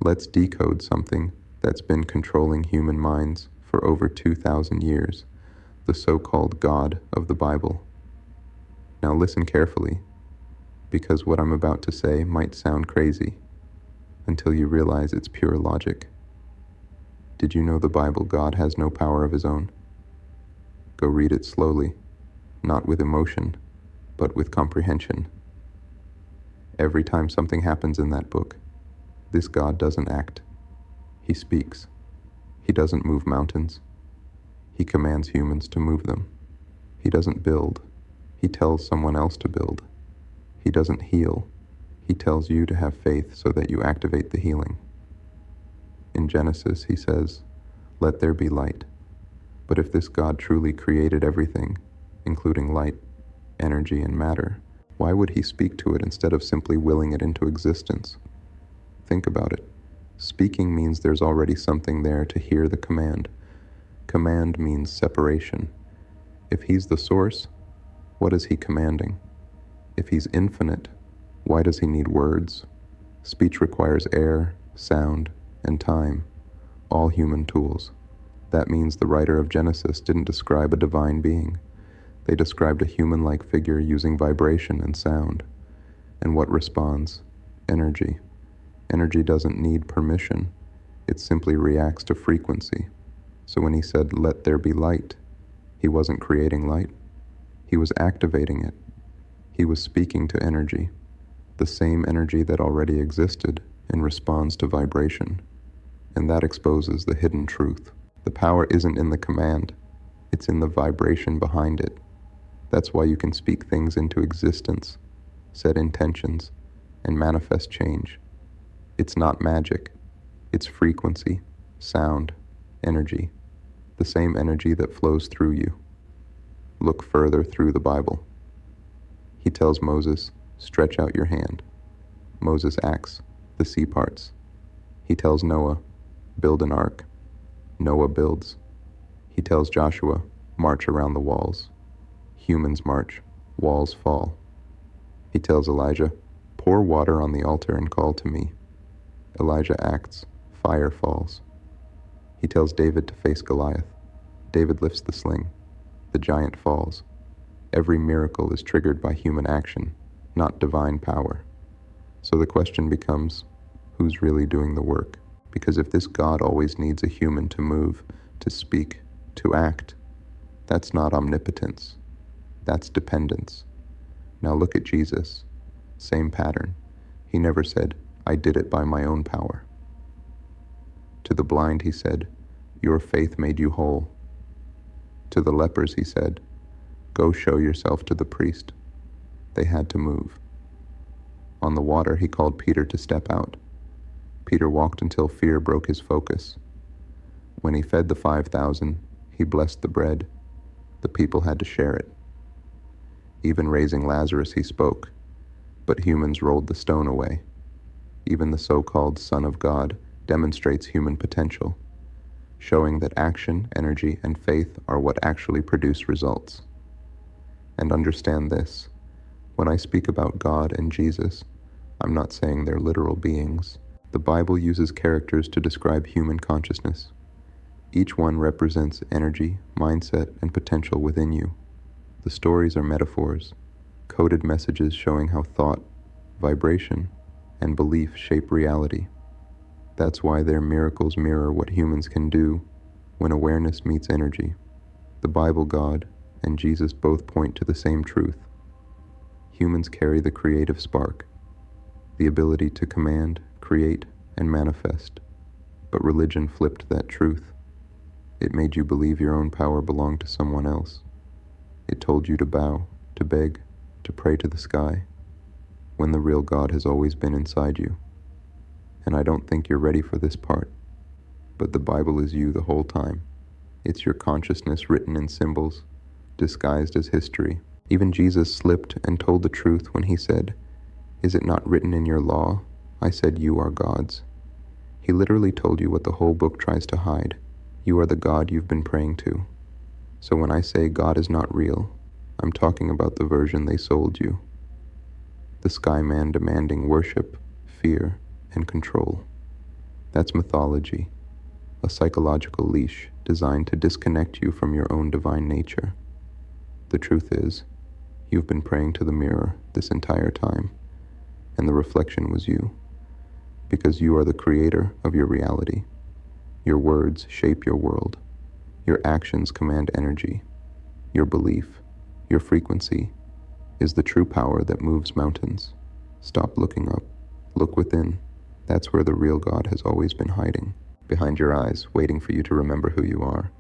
Let's decode something that's been controlling human minds for over 2,000 years, the so-called God of the Bible. Now listen carefully, because what I'm about to say might sound crazy until you realize it's pure logic. Did you know the Bible God has no power of his own? Go read it slowly, not with emotion, but with comprehension. Every time something happens in that book, this God doesn't act. He speaks. He doesn't move mountains. He commands humans to move them. He doesn't build. He tells someone else to build. He doesn't heal. He tells you to have faith so that you activate the healing. In Genesis, he says, "Let there be light." But if this God truly created everything, including light, energy, and matter, why would he speak to it instead of simply willing it into existence? Think about it. Speaking means there's already something there to hear the command. Command means separation. If he's the source, what is he commanding? If he's infinite, why does he need words? Speech requires air, sound, and time, all human tools. That means the writer of Genesis didn't describe a divine being. They described a human-like figure using vibration and sound. And what responds? Energy. Energy doesn't need permission. It simply reacts to frequency. So when he said, "Let there be light," he wasn't creating light. He was activating it. He was speaking to energy, the same energy that already existed and responds to vibration. And that exposes the hidden truth. The power isn't in the command. It's in the vibration behind it. That's why you can speak things into existence, set intentions, and manifest change. It's not magic. It's frequency, sound, energy, the same energy that flows through you. Look further through the Bible. He tells Moses, "Stretch out your hand." Moses acts, the sea parts. He tells Noah, "Build an ark." Noah builds. He tells Joshua, "March around the walls." Humans march, walls fall. He tells Elijah, "Pour water on the altar and call to me." Elijah acts, fire falls. He tells David to face Goliath. David lifts the sling. The giant falls. Every miracle is triggered by human action, not divine power. So the question becomes, who's really doing the work? Because if this God always needs a human to move, to speak, to act, that's not omnipotence. That's dependence. Now look at Jesus. Same pattern. He never said, "I did it by my own power." To the blind he said, "Your faith made you whole." To the lepers he said, "Go show yourself to the priest." They had to move. On the water he called Peter to step out. Peter walked until fear broke his focus. When he fed the 5,000, he blessed the bread. The people had to share it. Even raising Lazarus he spoke, but humans rolled the stone away. Even the so-called Son of God demonstrates human potential, showing that action, energy, and faith are what actually produce results. And understand this, when I speak about God and Jesus, I'm not saying they're literal beings. The Bible uses characters to describe human consciousness. Each one represents energy, mindset, and potential within you. The stories are metaphors, coded messages showing how thought, vibration, and belief shape reality. That's why their miracles mirror what humans can do when awareness meets energy. The Bible God and Jesus both point to the same truth. Humans carry the creative spark, the ability to command, create, and manifest. But religion flipped that truth. It made you believe your own power belonged to someone else. It told you to bow, to beg, to pray to the sky, when the real God has always been inside you. And I don't think you're ready for this part, but the Bible is you the whole time. It's your consciousness written in symbols, disguised as history. Even Jesus slipped and told the truth when he said, "Is it not written in your law? I said you are gods." He literally told you what the whole book tries to hide. You are the God you've been praying to. So when I say God is not real, I'm talking about the version they sold you. The sky man demanding worship, fear, and control. That's mythology, a psychological leash designed to disconnect you from your own divine nature. The truth is, you've been praying to the mirror this entire time, and the reflection was you, because you are the creator of your reality. Your words shape your world. Your actions command energy. Your belief, your frequency, is the true power that moves mountains. Stop looking up. Look within. That's where the real God has always been hiding, behind your eyes, waiting for you to remember who you are.